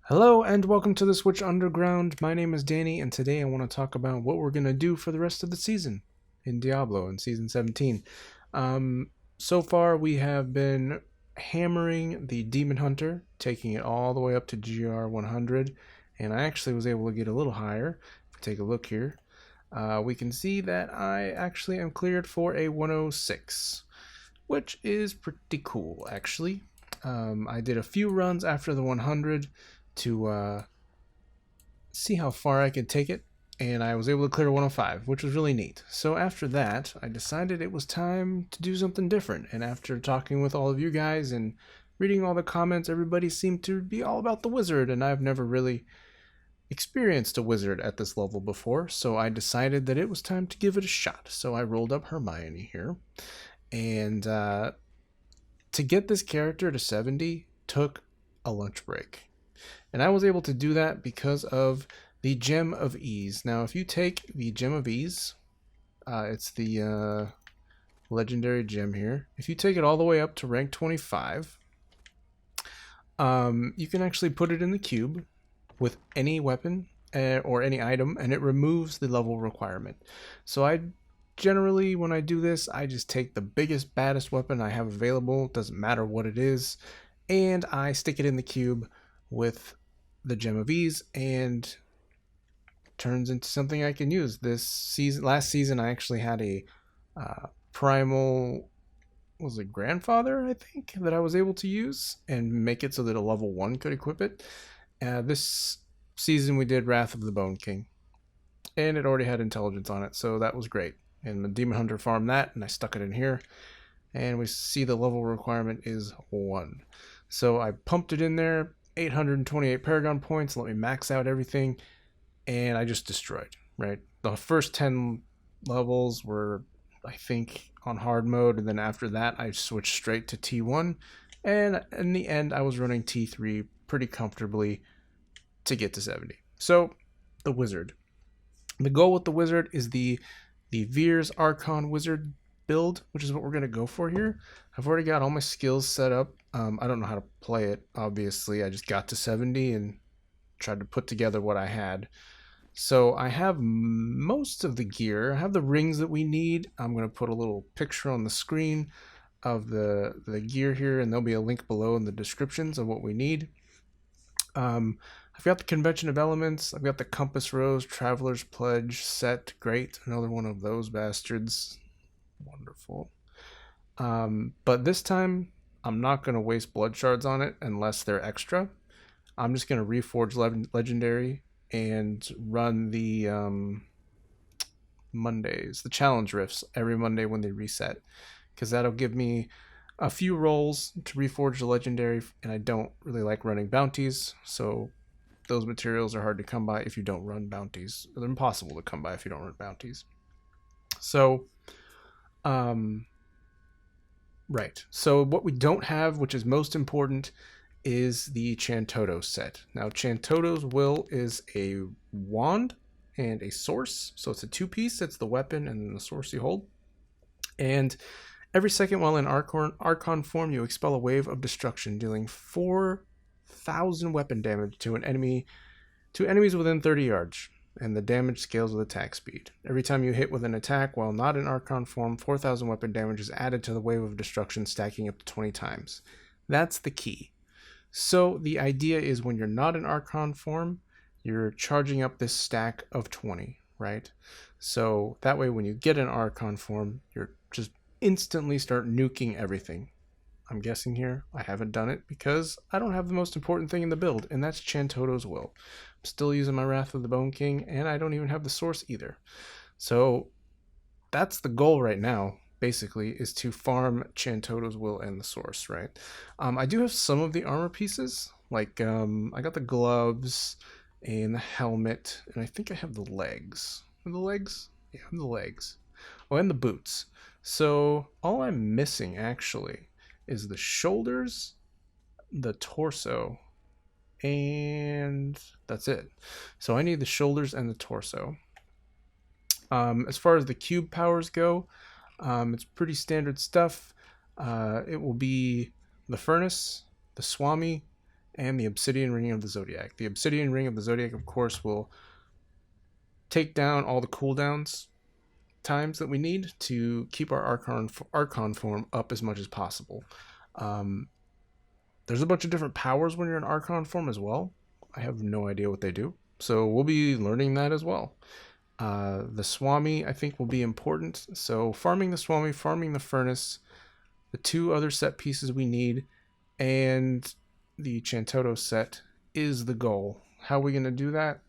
Hello and welcome to the Switch Underground. My name is Danny, and today I want to talk about what we're going to do for the rest of the season in Diablo in Season 17. So far, we have been hammering the Demon Hunter, taking it all the way up to GR 100, and I actually was able to get a little higher. If we take a look here, we can see that I actually am cleared for a 106, which is pretty cool, actually. I did a few runs after the 100 to see how far I could take it, and I was able to clear 105, which was really neat. So after that, I decided it was time to do something different, and after talking with all of you guys and reading all the comments, everybody seemed to be all about the wizard, and I've never really experienced a wizard at this level before, so I decided that it was time to give it a shot. So I rolled up Hermione here, and to get this character to 70 took a lunch break. And I was able to do that because of the Gem of Ease. Now, if you take the Gem of Ease, it's the legendary gem here. If you take it all the way up to rank 25, you can actually put it in the cube with any weapon or any item, and it removes the level requirement. So I generally, when I do this, I just take the biggest, baddest weapon I have available, doesn't matter what it is, and I stick it in the cube with the Gem of Ease, and turns into something I can use. Last season, I actually had a primal, was it grandfather, I think, that I was able to use and make it so that a level 1 could equip it. This season we did Wrath of the Bone King, and it already had intelligence on it, so that was great. And the Demon Hunter farmed that, and I stuck it in here, and we see the level requirement is 1. So I pumped it in there, 828 Paragon points, let me max out everything, and I just destroyed, right? The first 10 levels were, I think, on hard mode, and then after that I switched straight to T1, and in the end I was running T3 pretty comfortably to get to 70. So, the wizard. The goal with the wizard is the Vyr Archon wizard build, which is what we're going to go for here. I've already got all my skills set up. I don't know how to play it, obviously. I just got to 70 and tried to put together what I had. So I have most of the gear. I have the rings that we need. I'm going to put a little picture on the screen of the gear here, and there'll be a link below in the descriptions of what we need. I've got the Convention of Elements. I've got the Compass Rose, Traveler's Pledge set. Great. Another one of those bastards. Wonderful. But this time, I'm not going to waste blood shards on it unless they're extra. I'm just going to reforge legendary and run the Mondays, the challenge rifts every Monday when they reset, because that'll give me a few rolls to reforge the legendary, and I don't really like running bounties, so those materials are hard to come by if you don't run bounties. They're impossible to come by if you don't run bounties. So, right. So what we don't have, which is most important, is the Chantodo set. Now, Chantodo's will is a wand and a source. So it's a two-piece. It's the weapon and the source you hold. And every second while in Archon form, you expel a wave of destruction, dealing 4,000 weapon damage to enemies within 30 yards. And the damage scales with attack speed. Every time you hit with an attack while not in Archon form, 4,000 weapon damage is added to the wave of destruction, stacking up to 20 times. That's the key. So the idea is when you're not in Archon form, you're charging up this stack of 20, right? So that way when you get an Archon form, you're just instantly start nuking everything. I'm guessing here. I haven't done it because I don't have the most important thing in the build, and that's Chantodo's Will. I'm still using my Wrath of the Bone King, and I don't even have the source either. So that's the goal right now, basically, is to farm Chantodo's Will and the source, right? I do have some of the armor pieces, like I got the gloves and the helmet, and I think I have the legs. Are the legs? Yeah, I have the legs. Oh, and the boots. So all I'm missing, actually, is the shoulders, the torso, and that's it. So I need the shoulders and the torso. As far as the cube powers go, it's pretty standard stuff. It will be the Furnace, the Swami, and the Obsidian Ring of the Zodiac. The Obsidian Ring of the Zodiac, of course, will take down all the cooldowns times that we need to keep our Archon form up as much as possible. There's a bunch of different powers when you're in Archon form as well. I have no idea what they do, so we'll be learning that as well. The Swami, I think, will be important. So farming the Swami, farming the Furnace, the two other set pieces we need, and the Chantodo set is the goal. How are we going to do that?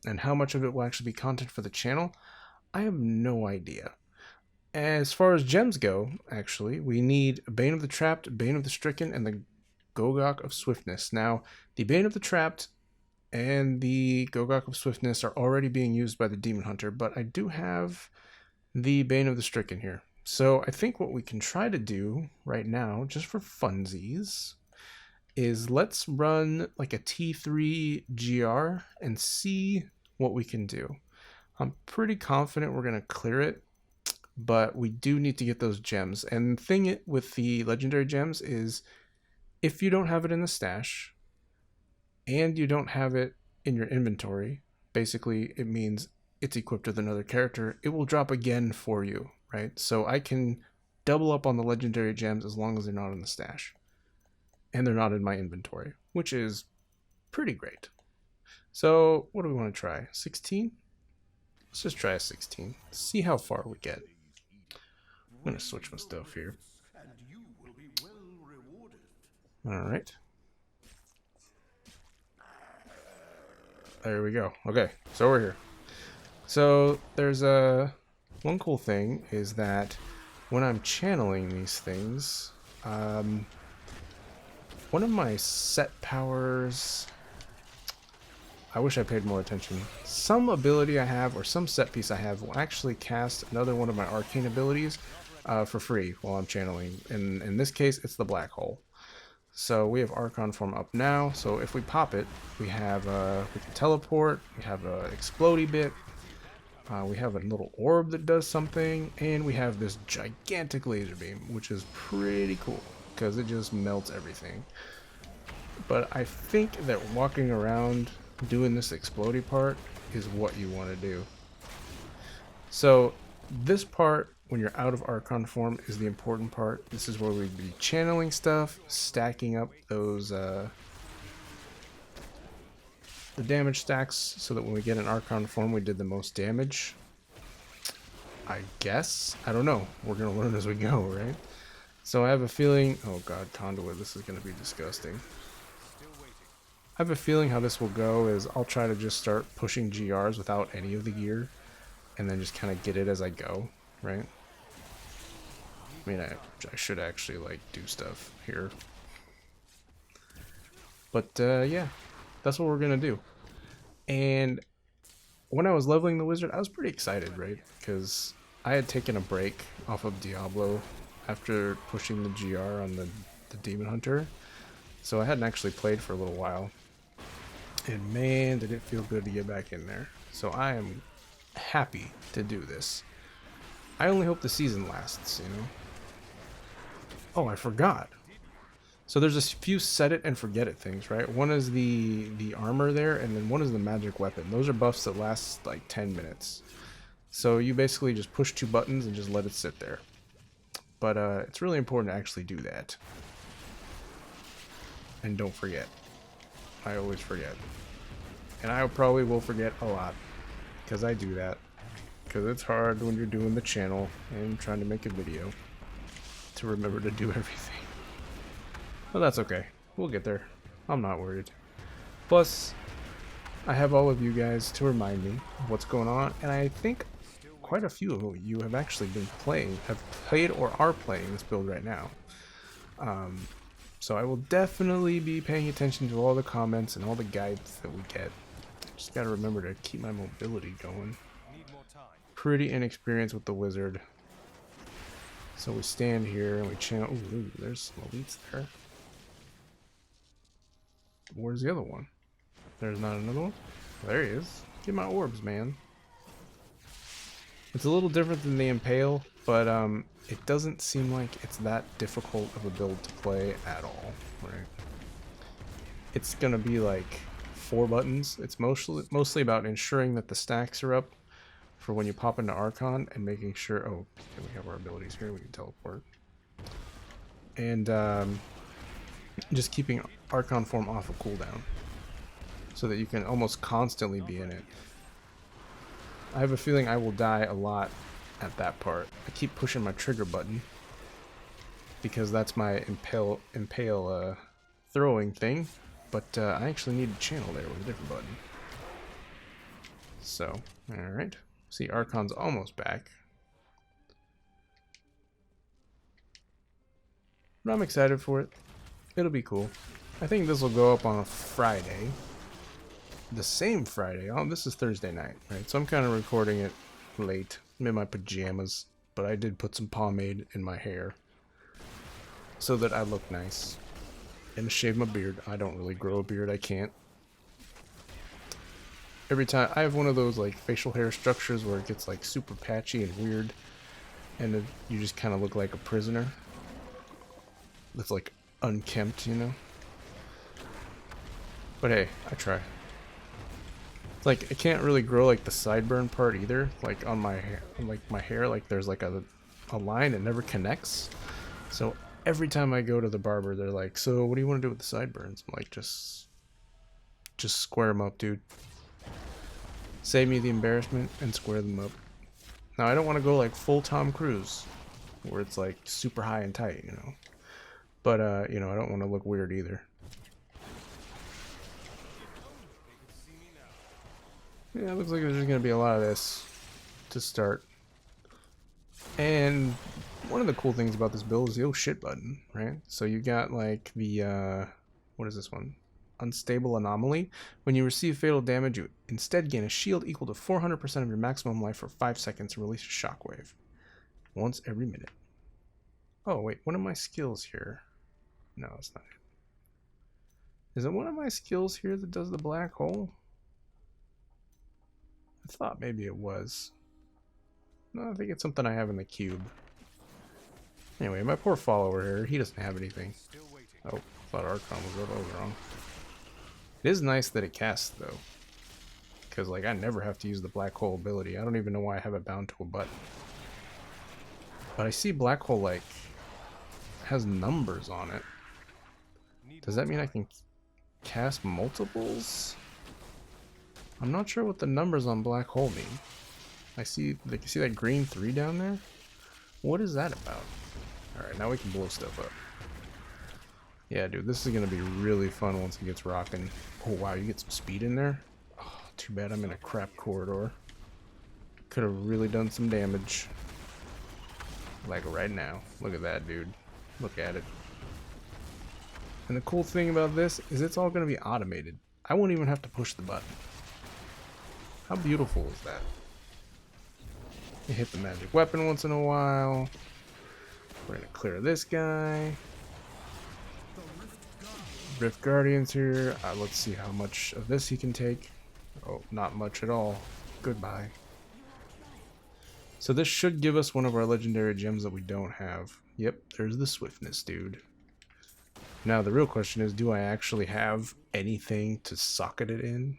And how much of it will actually be content for the channel? I have no idea. As far as gems go, actually, we need Bane of the Trapped, Bane of the Stricken, and the Gogok of Swiftness. Now, the Bane of the Trapped and the Gogok of Swiftness are already being used by the Demon Hunter, but I do have the Bane of the Stricken here. So I think what we can try to do right now, just for funsies, is let's run like a T3 GR and see what we can do. I'm pretty confident we're going to clear it, but we do need to get those gems. And the thing with the legendary gems is if you don't have it in the stash and you don't have it in your inventory, basically it means it's equipped with another character. It will drop again for you, right? So I can double up on the legendary gems as long as they're not in the stash and they're not in my inventory, which is pretty great. So what do we want to try? 16? Let's just try a 16. See how far we get. I'm going to switch my stuff here. Alright. There we go. Okay, so we're here. So there's one cool thing is that when I'm channeling these things, one of my set powers, I wish I paid more attention. Some ability I have or some set piece I have will actually cast another one of my arcane abilities for free while I'm channeling. In this case, it's the black hole. So we have Archon form up now. So if we pop it, we have we can teleport. We have a explodey bit. We have a little orb that does something, and we have this gigantic laser beam, which is pretty cool because it just melts everything. But I think that walking around doing this explodey part is what you want to do. So this part, when you're out of Archon form, is the important part. This is where we'd be channeling stuff, stacking up those the damage stacks so that when we get an Archon form we did the most damage. I guess? I don't know. We're going to learn as we go, right? So I have a feeling... Oh god, Conduit, this is going to be disgusting. I have a feeling how this will go is I'll try to just start pushing GRs without any of the gear and then just kind of get it as I go, right? I mean, I should actually like do stuff here. But yeah, that's what we're going to do. And when I was leveling the wizard, I was pretty excited, right? Because I had taken a break off of Diablo after pushing the GR on the Demon Hunter. So I hadn't actually played for a little while. And man, did it feel good to get back in there. So I am happy to do this. I only hope the season lasts, you know? Oh, I forgot. So there's a few set it and forget it things, right? One is the armor there, and then one is the magic weapon. Those are buffs that last like 10 minutes. So you basically just push two buttons and just let it sit there. But it's really important to actually do that. And don't forget. I always forget. And I probably will forget a lot. Because I do that. Because it's hard when you're doing the channel and trying to make a video to remember to do everything. But that's okay. We'll get there. I'm not worried. Plus, I have all of you guys to remind me of what's going on. And I think quite a few of you have actually been playing, have played or are playing this build right now. So I will definitely be paying attention to all the comments and all the guides that we get. Just gotta remember to keep my mobility going. Pretty inexperienced with the wizard. So we stand here and we channel. Ooh, there's some elites there. Where's the other one? There's not another one? There he is. Get my orbs, man. It's a little different than the Impale, but it doesn't seem like it's that difficult of a build to play at all, right? it's gonna be like 4 buttons. It's mostly about ensuring that the stacks are up for when you pop into Archon and making sure. Oh, okay, we have our abilities here. We can teleport, and just keeping Archon form off of cooldown so that you can almost constantly be in it. I have a feeling I will die a lot at that part. I keep pushing my trigger button because that's my impale throwing thing, but I actually need to channel there with a different button. So, alright. See, Archon's almost back. But I'm excited for it. It'll be cool. I think this will go up on a Friday. The same Friday. Oh, this is Thursday night, right? So I'm kind of recording it late. I'm in my pajamas, but I did put some pomade in my hair so that I look nice. And shave my beard. I don't really grow a beard. I can't. Every time I have one of those like facial hair structures where it gets like super patchy and weird, and you just kind of look like a prisoner. It's like unkempt, you know. But hey, I try. Like, I can't really grow like the sideburn part either. Like on my hair, like my hair, like there's like a line that never connects. So every time I go to the barber, they're like, "So what do you want to do with the sideburns?" I'm like, just square them up, dude. Save me the embarrassment and square them up. Now I don't want to go like full Tom Cruise, where it's like super high and tight, you know. But you know, I don't want to look weird either. Yeah, it looks like there's just gonna be a lot of this to start. And one of the cool things about this build is the oh shit button, right? So you got like the what is this one? Unstable anomaly. When you receive fatal damage, you instead gain a shield equal to 400% of your maximum life for 5 seconds and release a shockwave once every minute. Oh wait, one of my skills here. No, it's not it. Is it one of my skills here that does the black hole? I thought maybe it was. No, I think it's something I have in the cube. Anyway, my poor follower here, he doesn't have anything. Oh, I thought Archon was up. I was wrong. It is nice that it casts, though. Because, like, I never have to use the black hole ability. I don't even know why I have it bound to a button. But I see black hole, like, has numbers on it. Does that mean I can cast multiples? I'm not sure what the numbers on black hole mean. I see, like, you see that green 3 down there? What is that about? Alright, now we can blow stuff up. Yeah, dude, this is gonna be really fun once it gets rocking. Oh, wow, you get some speed in there? Oh, too bad I'm in a crap corridor. Could have really done some damage. Like right now. Look at that, dude. Look at it. And the cool thing about this is it's all gonna be automated. I won't even have to push the button. How beautiful is that? You hit the magic weapon once in a while. We're gonna clear this guy. Rift Guardian's here. Let's see how much of this he can take. Oh, not much at all. Goodbye. So this should give us one of our legendary gems that we don't have. Yep, there's the swiftness, dude. Now the real question is, do I actually have anything to socket it in?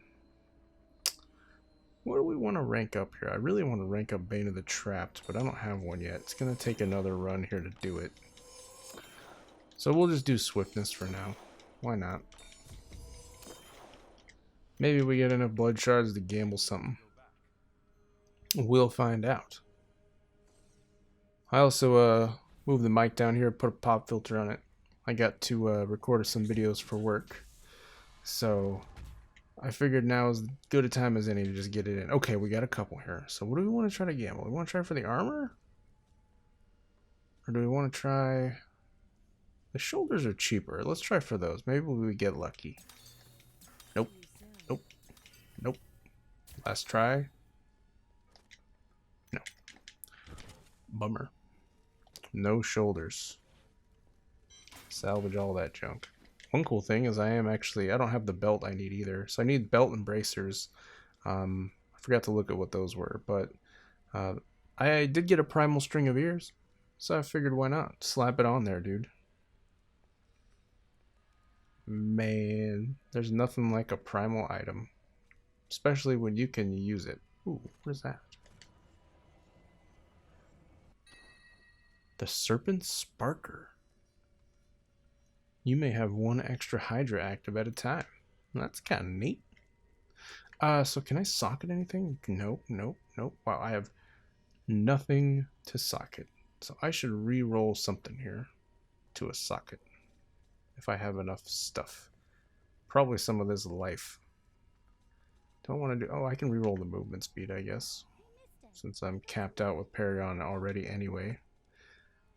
What do we want to rank up here? I really want to rank up Bane of the Trapped, but I don't have one yet. It's going to take another run here to do it. So we'll just do swiftness for now. Why not? Maybe we get enough blood shards to gamble something. We'll find out. I also moved the mic down here, put a pop filter on it. I got to record some videos for work. So I figured now is as good a time as any to just get it in. Okay, we got a couple here. So what do we want to try to gamble? We want to try for the armor? Or do we want to try... The shoulders are cheaper. Let's try for those. Maybe we get lucky. Nope. Nope. Nope. Last try. No. Bummer. No shoulders. Salvage all that junk. One cool thing is I don't have the belt I need either. So I need belt and bracers. I forgot to look at what those were, but I did get a primal string of ears. So I figured why not? Slap it on there, dude. Man, there's nothing like a primal item, especially when you can use it. Ooh, what is that? The Serpent Sparker. You may have one extra Hydra active at a time. That's kind of neat. So can I socket anything? Nope, nope, nope. Wow, I have nothing to socket. So I should re-roll something here to a socket if I have enough stuff. Probably some of this life. Don't want to do... Oh, I can re-roll the movement speed, I guess, since I'm capped out with Paragon already anyway.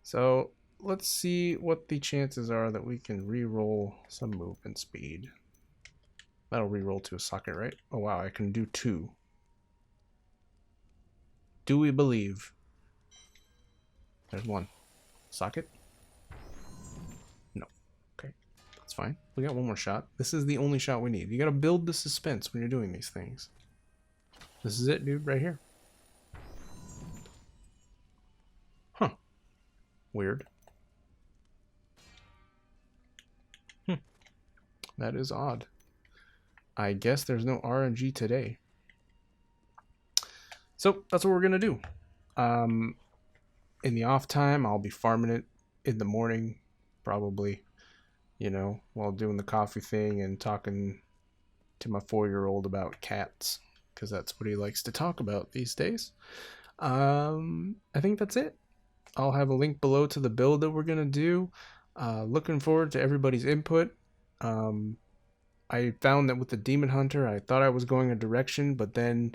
So let's see what the chances are that we can re-roll some movement speed. That'll re-roll to a socket, right? Oh wow, I can do 2. Do we believe? There's 1. Socket? No. Okay, that's fine. We got 1 more shot. This is the only shot we need. You gotta build the suspense when you're doing these things. This is it, dude, right here. Huh. Weird. That is odd. I guess there's no RNG today. So that's what we're gonna do. In the off time, I'll be farming it in the morning, probably, you know, while doing the coffee thing and talking to my 4-year-old about cats, because that's what he likes to talk about these days. I think that's it. I'll have a link below to the build that we're gonna do. Looking forward to everybody's input. I found that with the Demon Hunter, I thought I was going a direction, but then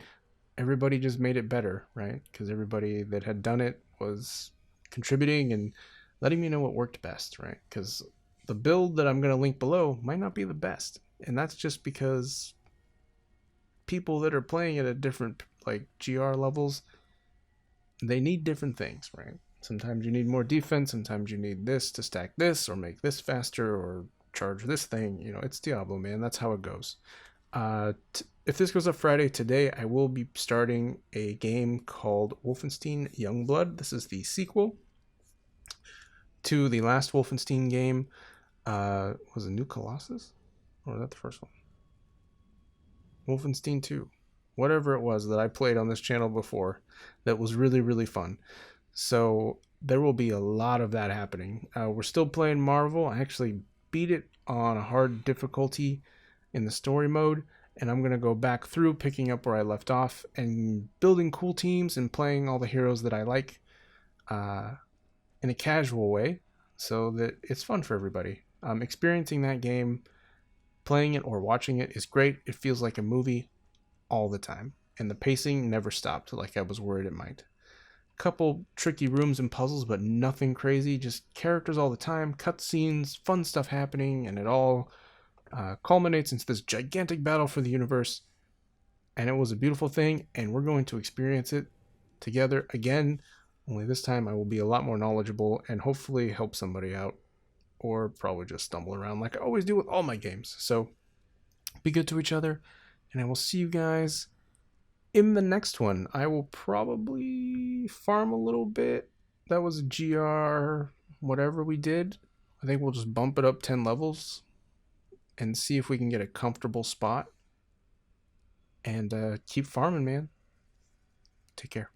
everybody just made it better, right? Because everybody that had done it was contributing and letting me know what worked best, right? Because the build that I'm going to link below might not be the best. And that's just because people that are playing it at different like GR levels, they need different things, right? Sometimes you need more defense, sometimes you need this to stack this or make this faster or charge this thing. You know, it's Diablo, man. That's how it goes. If this goes up Friday, today I will be starting a game called Wolfenstein Youngblood. This is the sequel to the last Wolfenstein game. Was it New Colossus? Or was that the first one? Wolfenstein 2. Whatever it was that I played on this channel before that was really, really fun. So there will be a lot of that happening. We're still playing Marvel. I actually beat it on a hard difficulty in the story mode, and I'm going to go back through picking up where I left off and building cool teams and playing all the heroes that I like in a casual way so that it's fun for everybody. Experiencing that game, playing it or watching it is great. It feels like a movie all the time, and the pacing never stopped like I was worried it might. Couple tricky rooms and puzzles, but nothing crazy, just characters all the time, cutscenes, fun stuff happening, and it all culminates into this gigantic battle for the universe. And it was a beautiful thing, and we're going to experience it together again, only this time I will be a lot more knowledgeable and hopefully help somebody out, or probably just stumble around like I always do with all my games. So be good to each other, and I will see you guys in the next one. I will probably farm a little bit. That was a GR whatever we did. I think we'll just bump it up 10 levels and see if we can get a comfortable spot. And keep farming, man. Take care.